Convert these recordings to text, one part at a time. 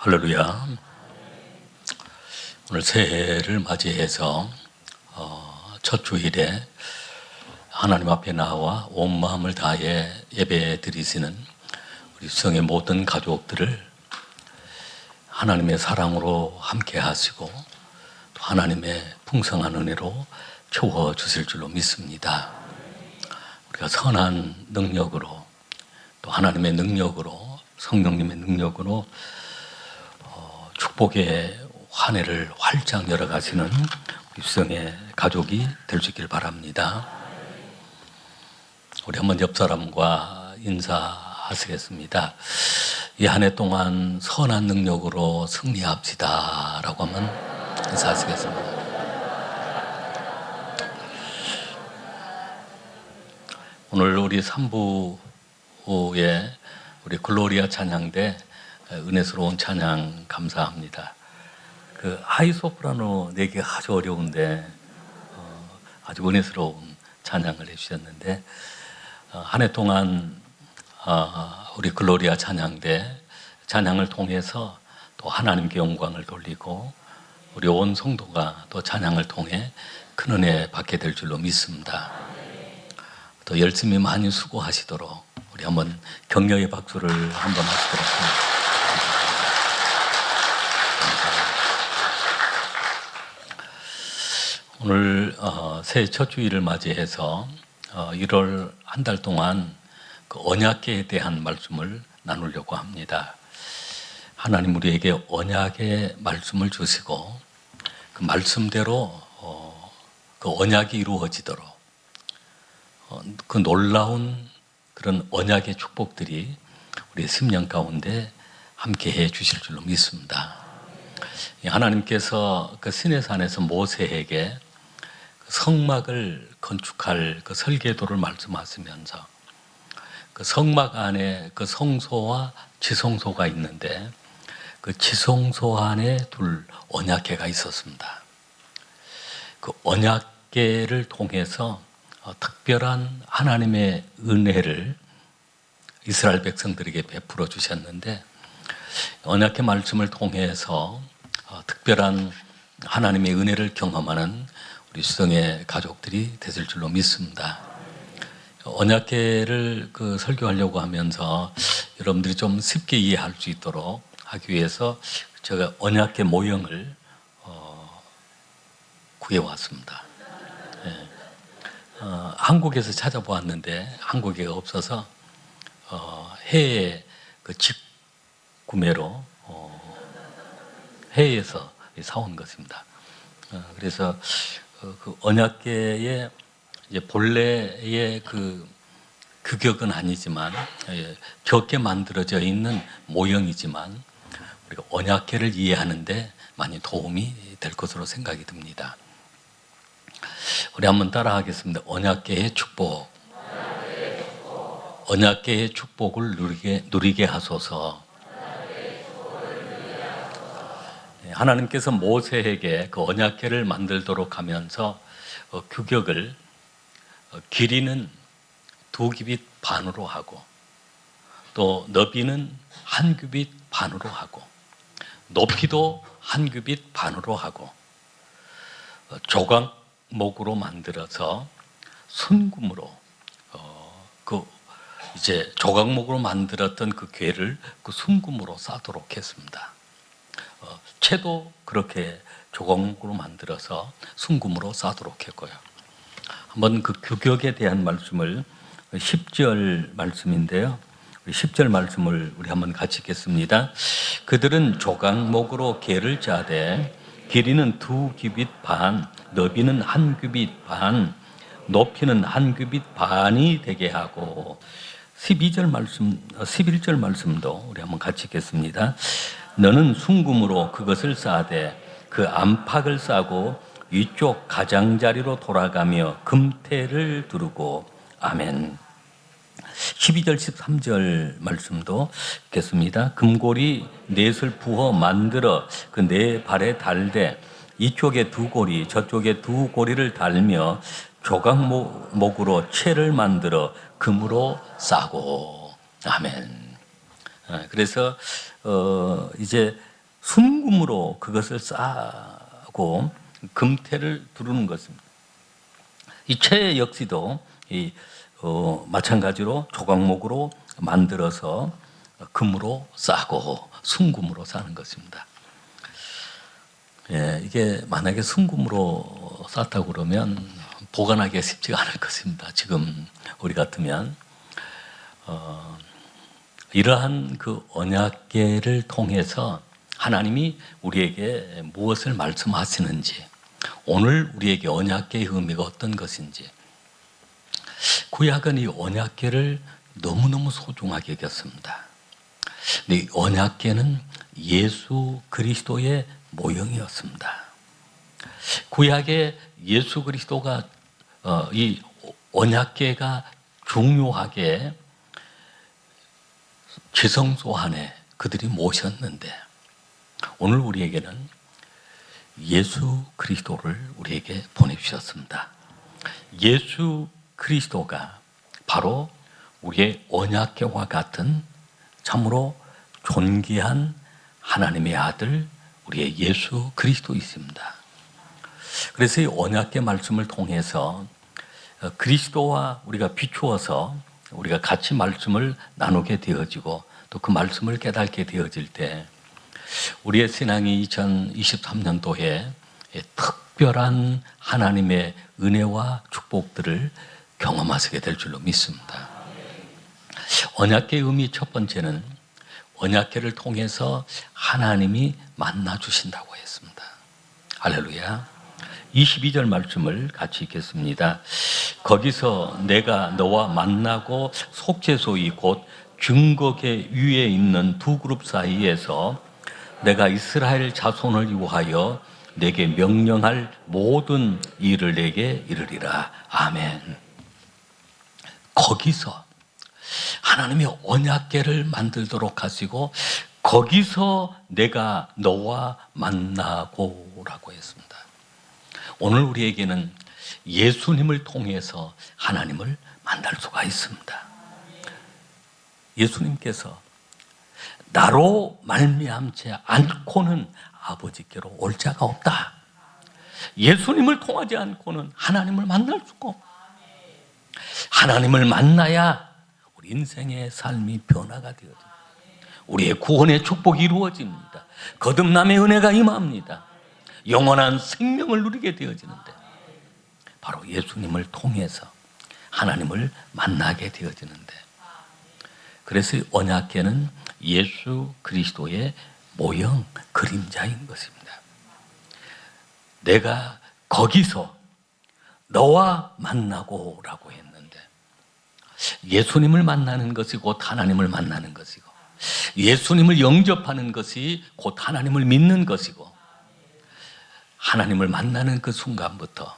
할렐루야. 오늘 새해를 맞이해서 첫 주일에 하나님 앞에 나와 온 마음을 다해 예배 드리시는 우리 수성의 모든 가족들을 하나님의 사랑으로 함께 하시고 또 하나님의 풍성한 은혜로 채워주실 줄로 믿습니다. 우리가 선한 능력으로 또 하나님의 능력으로 성령님의 능력으로 축복의 환혜를 활짝 열어가시는 수성의 가족이 될 수 있기를 바랍니다. 우리 한번 옆 사람과 인사하시겠습니다. 이 한 해 동안 선한 능력으로 승리합시다 라고 하면 인사하시겠습니다. 오늘 우리 3부에 우리 글로리아 찬양대 은혜스러운 찬양 감사합니다. 그 하이소프라노 내기 아주 어려운데 아주 은혜스러운 찬양을 해주셨는데 한 해 동안 우리 글로리아 찬양대 찬양을 통해서 또 하나님께 영광을 돌리고 우리 온 성도가 또 찬양을 통해 큰 은혜 받게 될 줄로 믿습니다. 또 열심히 많이 수고하시도록 우리 한번 격려의 박수를 한번 하시도록 하겠습니다. 오늘 새해 첫 주일을 맞이해서 1월 한 달 동안 그 언약궤에 대한 말씀을 나누려고 합니다. 하나님 우리에게 언약의 말씀을 주시고 그 말씀대로 그 언약이 이루어지도록 그 놀라운 그런 언약의 축복들이 우리 심령 가운데 함께해 주실 줄로 믿습니다. 하나님께서 그 시내산에서 모세에게 성막을 건축할 그 설계도를 말씀하시면서 그 성막 안에 그 성소와 지성소가 있는데 그 지성소 안에 둘 언약궤가 있었습니다. 그 언약궤를 통해서 특별한 하나님의 은혜를 이스라엘 백성들에게 베풀어 주셨는데 언약궤 말씀을 통해서 특별한 하나님의 은혜를 경험하는 우리 수성의 가족들이 되실 줄로 믿습니다. 언약궤를 그 설교하려고 하면서 여러분들이 좀 쉽게 이해할 수 있도록 하기 위해서 제가 언약궤 모형을 구해왔습니다. 네. 한국에서 찾아보았는데 한국에 없어서 해외 그 직구매로 해외에서 사온 것입니다. 그래서 그 언약궤의 이제 본래의 그 규격은 아니지만 적게 만들어져 있는 모형이지만 우리가 언약궤를 이해하는데 많이 도움이 될 것으로 생각이 듭니다. 우리 한번 따라하겠습니다. 언약궤의 축복. 언약궤의 축복을 누리게 하소서. 하나님께서 모세에게 그 언약궤를 만들도록 하면서 규격을 길이는 2규빗 반으로 하고 또 너비는 1규빗 반으로 하고 높이도 1규빗 반으로 하고 조각목으로 만들어서 순금으로 그 이제 조각목으로 만들었던 그 궤를 그 순금으로 싸도록 했습니다. 채도 그렇게 조각목으로 만들어서 순금으로 싸도록 했고요. 한번 그 규격에 대한 말씀을 10절 말씀인데요. 10절 말씀을 우리 한번 같이 읽겠습니다. 그들은 조각목으로 궤를 짜되 길이는 2규빗 반, 너비는 1규빗 반, 높이는 1규빗 반이 되게 하고 11절 말씀도 우리 한번 같이 읽겠습니다. 너는 순금으로 그것을 싸되 그 안팎을 싸고 위쪽 가장자리로 돌아가며 금테를 두르고 아멘. 12절 13절 말씀도 읽겠습니다. 금고리 넷을 부어 만들어 그 네 발에 달되 이쪽에 2고리 저쪽에 2고리를 달며 조각목으로 채를 만들어 금으로 싸고 아멘. 그래서 이제 순금으로 그것을 싸고 금태를 두르는 것입니다. 이 채 역시도 마찬가지로 조각목으로 만들어서 금으로 싸고 순금으로 싸는 것입니다. 예, 이게 만약에 순금으로 쌌다고 그러면 보관하기가 쉽지가 않을 것입니다. 지금 우리 같으면 이러한 그 언약궤를 통해서 하나님이 우리에게 무엇을 말씀하시는지, 오늘 우리에게 언약궤의 의미가 어떤 것인지, 구약은 이 언약궤를 너무너무 소중하게 여겼습니다. 근데 이 언약궤는 예수 그리스도의 모형이었습니다. 구약에 예수 그리스도가 이 언약궤가 중요하게 지성소 안에 그들이 모셨는데, 오늘 우리에게는 예수 그리스도를 우리에게 보내주셨습니다. 예수 그리스도가 바로 우리의 언약궤와 같은 참으로 존귀한 하나님의 아들, 우리의 예수 그리스도이십니다. 그래서 이 언약궤 말씀을 통해서 그리스도와 우리가 비추어서 우리가 같이 말씀을 나누게 되어지고 또 그 말씀을 깨닫게 되어질 때 우리의 신앙이 2023년도에 특별한 하나님의 은혜와 축복들을 경험하시게 될 줄로 믿습니다. 언약궤의 의미 첫 번째는 언약궤를 통해서 하나님이 만나 주신다고 했습니다. 할렐루야. 22절 말씀을 같이 읽겠습니다. 거기서 내가 너와 만나고 속죄소이 곧 증거궤 위에 있는 두 그룹 사이에서 내가 이스라엘 자손을 위하여 내게 명령할 모든 일을 내게 이르리라. 아멘. 거기서 하나님이 언약궤를 만들도록 하시고 거기서 내가 너와 만나고라고 했습니다. 오늘 우리에게는 예수님을 통해서 하나님을 만날 수가 있습니다. 예수님께서 나로 말미암지 않고는 아버지께로 올 자가 없다. 예수님을 통하지 않고는 하나님을 만날 수가 없다. 하나님을 만나야 우리 인생의 삶이 변화가 되어집니다. 우리의 구원의 축복이 이루어집니다. 거듭남의 은혜가 임합니다. 영원한 생명을 누리게 되어지는데 바로 예수님을 통해서 하나님을 만나게 되어지는데, 그래서 언약궤는 예수 그리스도의 모형, 그림자인 것입니다. 내가 거기서 너와 만나고 라고 했는데, 예수님을 만나는 것이 곧 하나님을 만나는 것이고, 예수님을 영접하는 것이 곧 하나님을 믿는 것이고, 하나님을 만나는 그 순간부터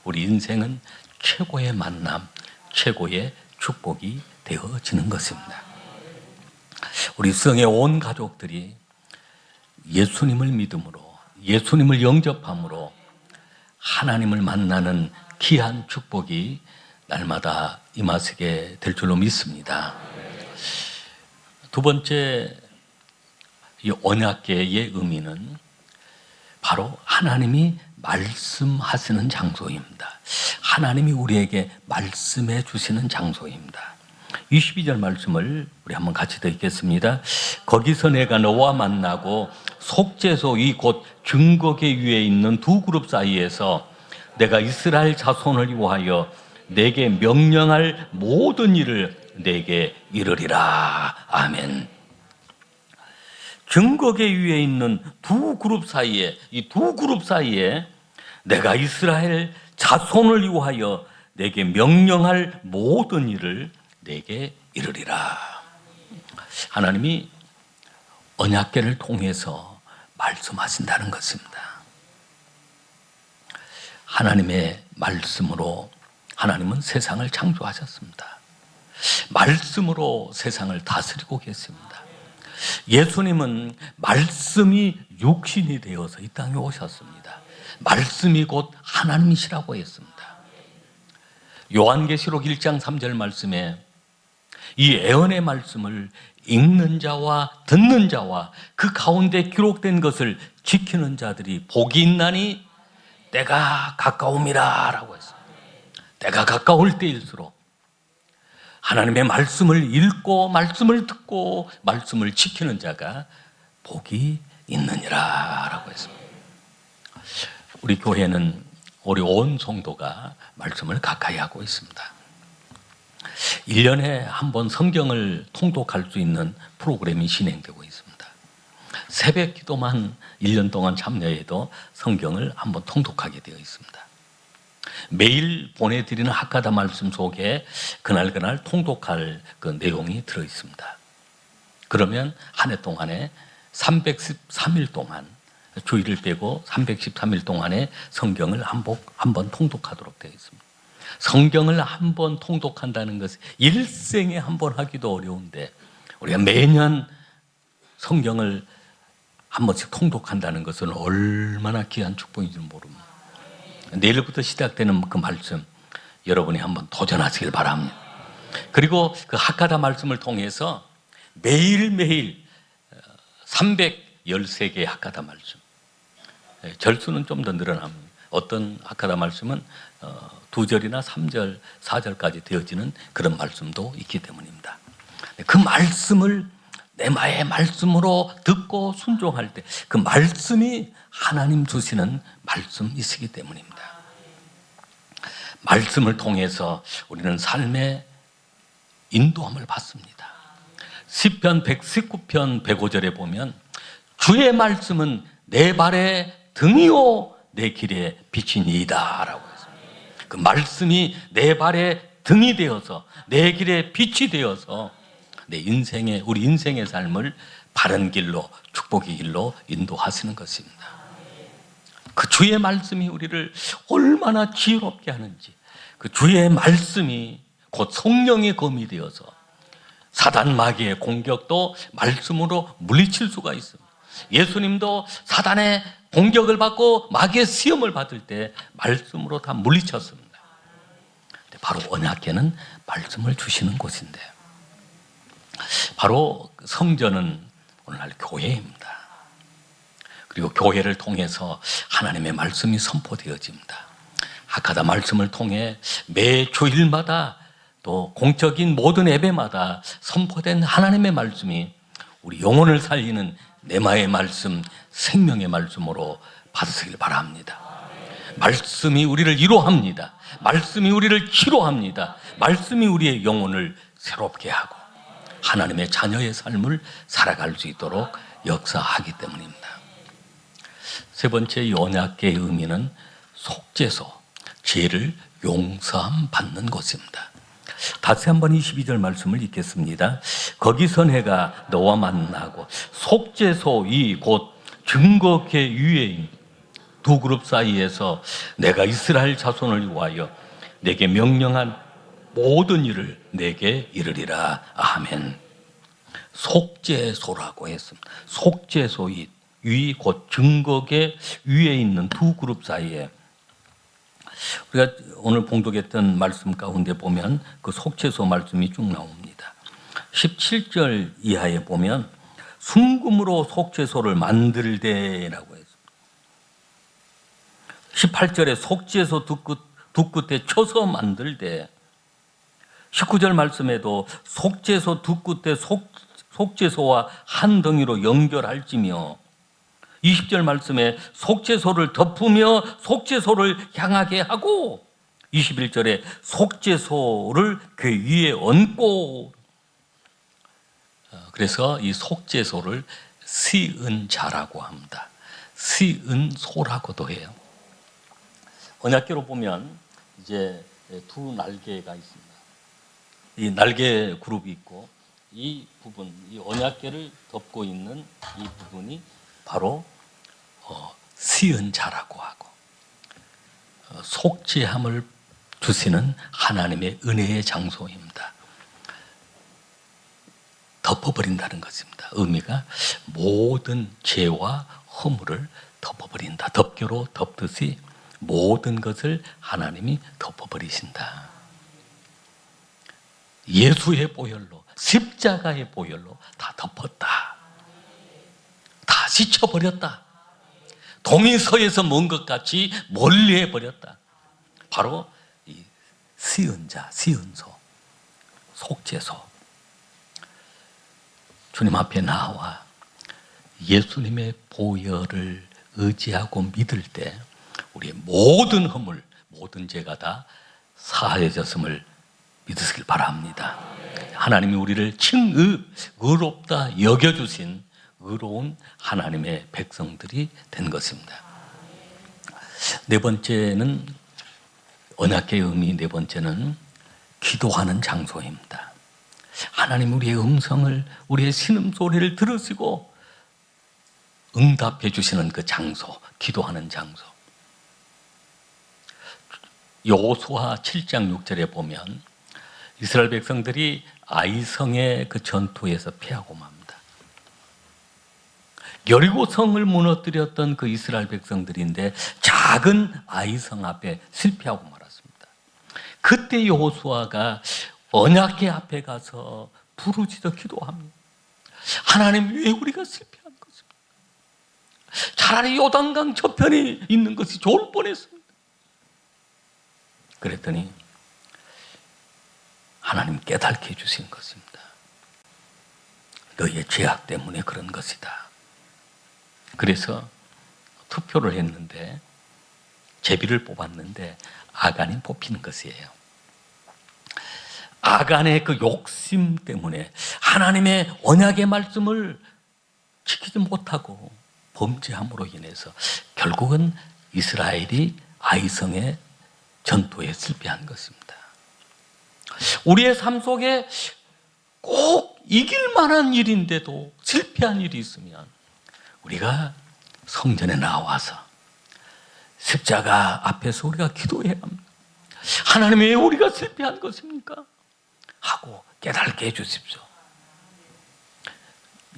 우리 인생은 최고의 만남, 최고의 축복이 되어지는 것입니다. 우리 성의 온 가족들이 예수님을 믿음으로, 예수님을 영접함으로 하나님을 만나는 귀한 축복이 날마다 임하시게 될 줄로 믿습니다. 두 번째, 이 언약궤의 의미는 바로 하나님이 말씀하시는 장소입니다. 하나님이 우리에게 말씀해 주시는 장소입니다. 22절 말씀을 우리 한번 같이 더 읽겠습니다. 거기서 내가 너와 만나고 속죄소 이 곧 증거궤 위에 있는 두 그룹 사이에서 내가 이스라엘 자손을 위하여 내게 명령할 모든 일을 내게 이르리라. 아멘. 증거궤 위에 있는 두 그룹 사이에, 이 두 그룹 사이에 내가 이스라엘 자손을 위하여 내게 명령할 모든 일을 내게 이르리라. 하나님이 언약궤를 통해서 말씀하신다는 것입니다. 하나님의 말씀으로 하나님은 세상을 창조하셨습니다. 말씀으로 세상을 다스리고 계십니다. 예수님은 말씀이 육신이 되어서 이 땅에 오셨습니다. 말씀이 곧 하나님이시라고 했습니다. 요한계시록 1장 3절 말씀에 이 애언의 말씀을 읽는 자와 듣는 자와 그 가운데 기록된 것을 지키는 자들이 복이 있나니 때가 가까움이라 라고 했어요. 때가 가까울 때일수록 하나님의 말씀을 읽고 말씀을 듣고 말씀을 지키는 자가 복이 있느니라 라고 했습니다. 우리 교회는 우리 온 성도가 말씀을 가까이 하고 있습니다. 1년에 한 번 성경을 통독할 수 있는 프로그램이 진행되고 있습니다. 새벽 기도만 1년 동안 참여해도 성경을 한 번 통독하게 되어 있습니다. 매일 보내드리는 학가다 말씀 속에 그날 통독할 그 내용이 들어 있습니다. 그러면 한 해 동안에 313일 동안 주일을 빼고 313일 동안에 성경을 한 번 통독하도록 되어 있습니다. 성경을 한 번 통독한다는 것은 일생에 한 번 하기도 어려운데 우리가 매년 성경을 한 번씩 통독한다는 것은 얼마나 귀한 축복인지 모릅니다. 내일부터 시작되는 그 말씀 여러분이 한번 도전하시길 바랍니다. 그리고 그 학가다 말씀을 통해서 매일매일 313개의 학가다 말씀, 절수는 좀 더 늘어납니다. 어떤 학가다 말씀은 2절이나 3절, 4절까지 되어지는 그런 말씀도 있기 때문입니다. 그 말씀을 내마의 말씀으로 듣고 순종할 때 그 말씀이 하나님 주시는 말씀이시기 때문입니다. 말씀을 통해서 우리는 삶의 인도함을 받습니다. 시편 119편 105절에 보면 주의 말씀은 내 발의 등이요 내 길의 빛이니이다 라고 했습니다. 그 말씀이 내 발의 등이 되어서 내 길의 빛이 되어서 우리 인생의 삶을 바른 길로 축복의 길로 인도하시는 것입니다. 그 주의 말씀이 우리를 얼마나 지혜롭게 하는지, 그 주의 말씀이 곧 성령의 검이 되어서 사단 마귀의 공격도 말씀으로 물리칠 수가 있습니다. 예수님도 사단의 공격을 받고 마귀의 시험을 받을 때 말씀으로 다 물리쳤습니다. 바로 언약궤는 말씀을 주시는 곳인데 바로 성전은 오늘날 교회입니다. 그리고 교회를 통해서 하나님의 말씀이 선포되어집니다. 학가다 말씀을 통해 매 주일마다 또 공적인 모든 예배마다 선포된 하나님의 말씀이 우리 영혼을 살리는 내마의 말씀, 생명의 말씀으로 받으시길 바랍니다. 말씀이 우리를 위로합니다. 말씀이 우리를 치료합니다. 말씀이 우리의 영혼을 새롭게 하고 하나님의 자녀의 삶을 살아갈 수 있도록 역사하기 때문입니다. 세 번째 이 언약궤의 의미는 속죄소, 죄를 용서함 받는 곳입니다. 다시 한번 22절 말씀을 읽겠습니다. 거기서 내가 너와 만나고 속죄소 이 곧 증거궤 위에 두 그룹 사이에서 내가 이스라엘 자손을 위하여 내게 명령한 모든 일을 내게 이르리라. 아멘. 속죄소라고 했습니다. 속죄소 위 곧 증거궤 위에 있는 두 그룹 사이에 우리가 오늘 봉독했던 말씀 가운데 보면 그 속죄소 말씀이 쭉 나옵니다. 17절 이하에 보면 순금으로 속죄소를 만들되라고 했습니다. 18절에 속죄소 두 끝에 쳐서 만들되 19절 말씀에도 속죄소 두 끝에 속죄소와 한 덩이로 연결할지며 20절 말씀에 속죄소를 덮으며 속죄소를 향하게 하고 21절에 속죄소를 그 위에 얹고 그래서 이 속죄소를 시은자라고 합니다. 시은소라고도 해요. 언약궤로 보면 이제 두 날개가 있습니다. 이 날개 그룹이 있고 이 부분, 이 언약궤를 덮고 있는 이 부분이 바로 시은자라고 하고 속죄함을 주시는 하나님의 은혜의 장소입니다. 덮어버린다는 것입니다. 의미가 모든 죄와 허물을 덮어버린다. 덮개로 덮듯이 모든 것을 하나님이 덮어버리신다. 예수의 보혈로 십자가의 보혈로 다 덮었다. 다 씻어버렸다. 동의서에서 먼 것 같이 멀리해버렸다. 바로 이 시은자, 시은소, 속죄소. 주님 앞에 나와 예수님의 보혈을 의지하고 믿을 때 우리의 모든 허물, 모든 죄가 다 사해졌음을 믿으시길 바랍니다. 하나님이 우리를 의롭다 여겨주신 의로운 하나님의 백성들이 된 것입니다. 네 번째는, 언약궤의 의미 네 번째는 기도하는 장소입니다. 하나님 우리의 음성을, 우리의 신음소리를 들으시고 응답해 주시는 그 장소, 기도하는 장소. 여호수아 7장 6절에 보면 이스라엘 백성들이 아이성의 그 전투에서 패하고 맙니다. 여리고 성을 무너뜨렸던 그 이스라엘 백성들인데 작은 아이성 앞에 실패하고 말았습니다. 그때 여호수아가 언약궤 앞에 가서 부르짖어 기도합니다. 하나님, 왜 우리가 실패한 것입니까? 차라리 요단강 저편에 있는 것이 좋을 뻔했습니다. 그랬더니 하나님 깨닫게 해주신 것입니다. 너희의 죄악 때문에 그런 것이다. 그래서 투표를 했는데, 제비를 뽑았는데 아간이 뽑히는 것이에요. 아간의 그 욕심 때문에 하나님의 언약의 말씀을 지키지 못하고 범죄함으로 인해서 결국은 이스라엘이 아이성의 전투에 실패한 것입니다. 우리의 삶 속에 꼭 이길 만한 일인데도 실패한 일이 있으면 우리가 성전에 나와서 십자가 앞에서 우리가 기도해야 합니다. 하나님, 왜 우리가 실패한 것입니까? 하고 깨닫게 해주십시오.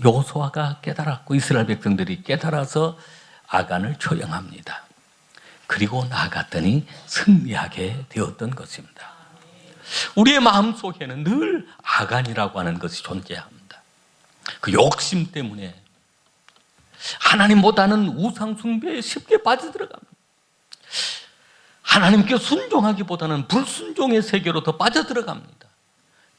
여호수아가 깨달았고 이스라엘 백성들이 깨달아서 아간을 처형합니다. 그리고 나아갔더니 승리하게 되었던 것입니다. 우리의 마음속에는 늘 아간이라고 하는 것이 존재합니다. 그 욕심 때문에 하나님보다는 우상 숭배에 쉽게 빠져들어갑니다. 하나님께 순종하기보다는 불순종의 세계로 더 빠져들어갑니다.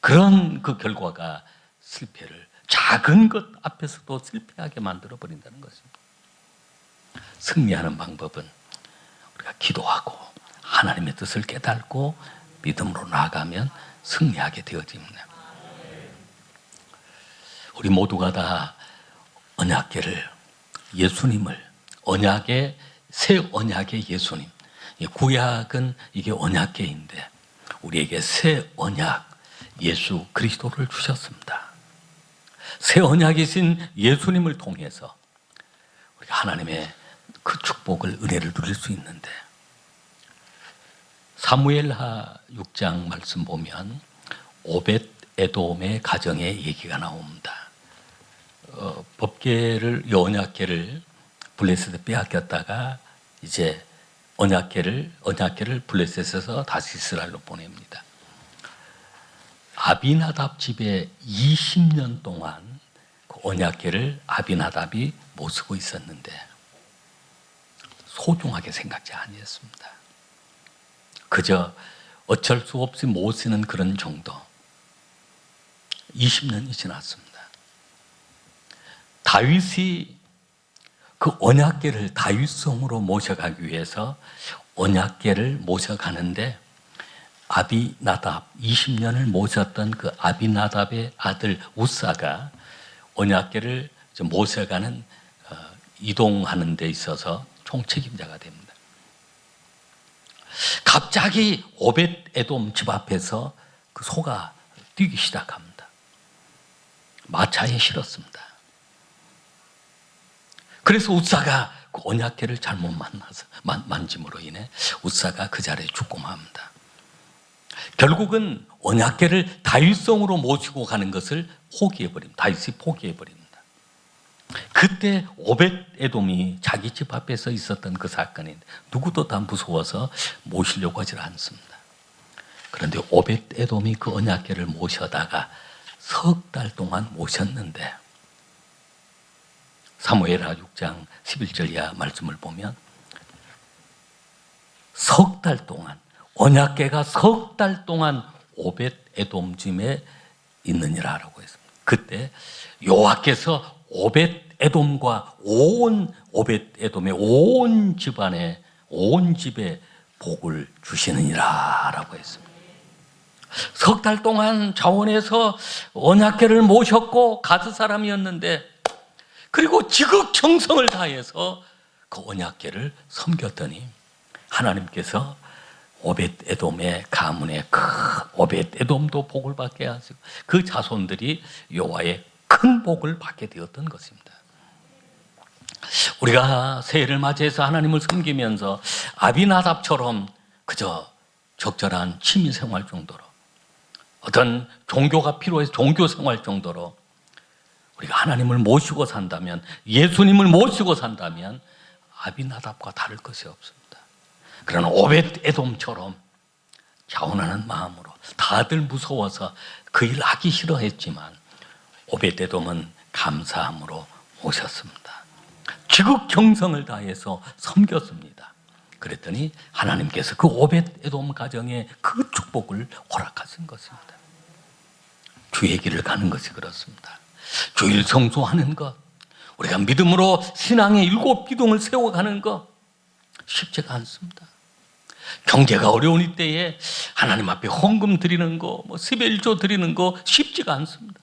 그런 그 결과가 실패를, 작은 것 앞에서도 실패하게 만들어버린다는 것입니다. 승리하는 방법은 우리가 기도하고 하나님의 뜻을 깨닫고 믿음으로 나아가면 승리하게 되어집니다. 우리 모두가 다 언약궤를, 예수님을, 언약의, 새 언약의 예수님, 구약은 이게 언약궤인데 우리에게 새 언약 예수 그리스도를 주셨습니다. 새 언약이신 예수님을 통해서 우리가 하나님의 그 축복을, 은혜를 누릴 수 있는데, 사무엘하 6장 말씀 보면 오벳 에돔의 가정의 얘기가 나옵니다. 법궤를, 언약궤를 블레셋에 빼앗겼다가 이제 언약궤를 블레셋에서 다시 이스라엘로 보냅니다. 아비나답 집에 20년 동안 그 언약궤를 아비나답이 못 쓰고 있었는데 소중하게 생각지 아니했습니다. 그저 어쩔 수 없이 못 쓰는 그런 정도. 20년이 지났습니다. 다윗이 그 언약궤를 다윗성으로 모셔가기 위해서 언약궤를 모셔가는데 아비나답, 20년을 모셨던 그 아비나답의 아들 우사가 언약궤를 모셔가는, 이동하는 데 있어서 총책임자가 됩니다. 갑자기 오벳 에돔 집 앞에서 그 소가 뛰기 시작합니다. 마차에 실었습니다. 그래서 우사가 그 언약궤를 잘못 만짐으로 인해 우사가 그 자리에 죽고 맙니다. 결국은 언약궤를 다윗성으로 모시고 가는 것을 포기해버립니다. 다윗이 포기해버립니다. 그때 오벳 에돔이 자기 집 앞에서 있었던 그 사건인데 누구도 다 무서워서 모시려고 하지 않습니다. 그런데 오벳 에돔이 그 언약궤를 모셔다가 석 달 동안 모셨는데 사무엘하 6장 11절 이하 말씀을 보면 석 달 동안 언약궤가 석 달 동안 오벳 에돔 집에 있느니라라고 했습니다. 그때 여호와께서 오벳 에돔과 온 오벳 에돔의 온 집안에 온 집에 복을 주시느니라라고 했습니다. 석 달 동안 자원에서 언약궤를 모셨고 가드 사람이었는데 그리고 지극정성을 다해서 그 언약궤를 섬겼더니 하나님께서 오벳 에돔의 가문에 그 오벳 에돔도 복을 받게 하시고 그 자손들이 여호와의 큰 복을 받게 되었던 것입니다. 우리가 새해를 맞이해서 하나님을 섬기면서 아비나답처럼 그저 적절한 취미생활 정도로 어떤 종교가 필요해서 종교생활 정도로 우리가 하나님을 모시고 산다면 예수님을 모시고 산다면 아비나답과 다를 것이 없습니다. 그러나 오벳 에돔처럼 자원하는 마음으로 다들 무서워서 그 일 하기 싫어했지만 오벳 에돔은 감사함으로 모셨습니다. 지극정성을 다해서 섬겼습니다. 그랬더니 하나님께서 그 오벳 에돔 가정에 그 축복을 허락하신 것입니다. 주의 길을 가는 것이 그렇습니다. 주일 성수하는 것, 우리가 믿음으로 신앙의 일곱 기둥을 세워가는 것 쉽지가 않습니다. 경제가 어려운 이때에 하나님 앞에 헌금 드리는 거, 십일조 드리는 거 쉽지가 않습니다.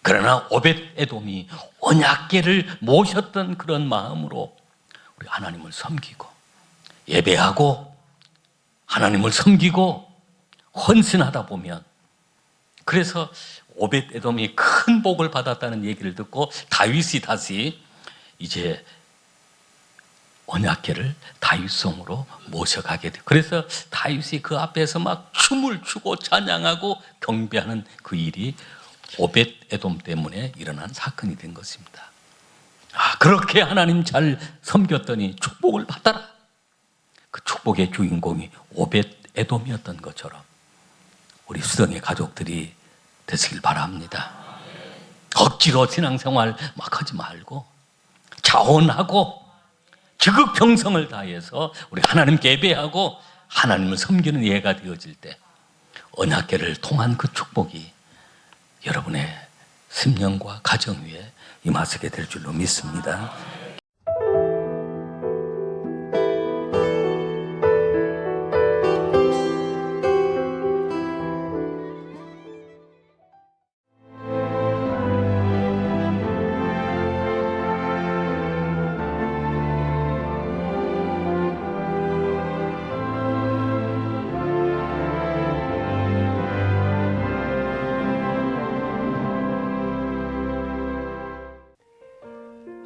그러나 오벳 에돔이 언약궤를 모셨던 그런 마음으로 우리 하나님을 섬기고 예배하고 하나님을 섬기고 헌신하다 보면 그래서 오벳 에돔이 큰 복을 받았다는 얘기를 듣고 다윗이 다시 이제 언약궤를 다윗성으로 모셔가게 돼요. 그래서 다윗이 그 앞에서 막 춤을 추고 찬양하고 경배하는 그 일이 오벳 에돔 때문에 일어난 사건이 된 것입니다. 그렇게 하나님 잘 섬겼더니 축복을 받아라. 그 축복의 주인공이 오벳 에돔이었던 것처럼 우리 수정의 가족들이 되시길 바랍니다. 억지로 신앙생활 막 하지 말고 자원하고 지극정성을 다해서 우리 하나님께 예배하고 하나님을 섬기는 예가 되어질 때 언약궤를 통한 그 축복이 여러분의 심령과 가정 위에 임하시게 될 줄로 믿습니다.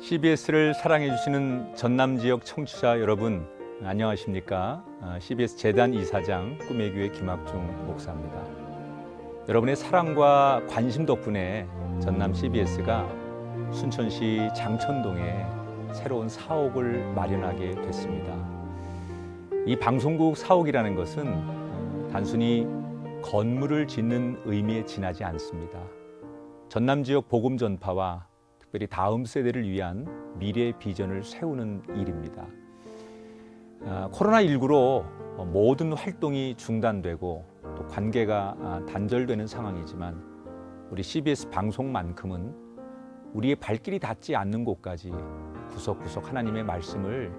CBS를 사랑해 주시는 전남 지역 청취자 여러분, 안녕하십니까? CBS 재단 이사장 꿈의 교회 김학중 목사입니다. 여러분의 사랑과 관심 덕분에 전남 CBS가 순천시 장천동에 새로운 사옥을 마련하게 됐습니다. 이 방송국 사옥이라는 것은 단순히 건물을 짓는 의미에 지나지 않습니다. 전남 지역 복음 전파와 특별히 다음 세대를 위한 미래 비전을 세우는 일입니다. 코로나19로 모든 활동이 중단되고 또 관계가 단절되는 상황이지만 우리 CBS 방송만큼은 우리의 발길이 닿지 않는 곳까지 구석구석 하나님의 말씀을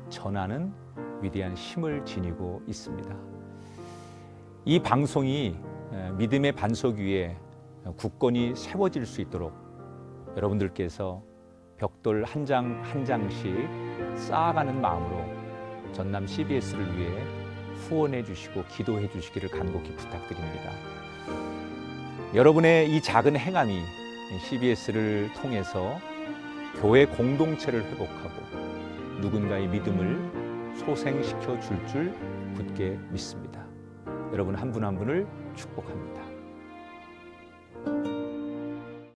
전하는 위대한 힘을 지니고 있습니다. 이 방송이 믿음의 반석 위에 굳건히 세워질 수 있도록 여러분들께서 벽돌 한 장 한 장씩 쌓아가는 마음으로 전남 CBS를 위해 후원해 주시고 기도해 주시기를 간곡히 부탁드립니다. 여러분의 이 작은 행함이 CBS를 통해서 교회 공동체를 회복하고 누군가의 믿음을 소생시켜 줄 굳게 믿습니다. 여러분 한 분 한 분을 축복합니다.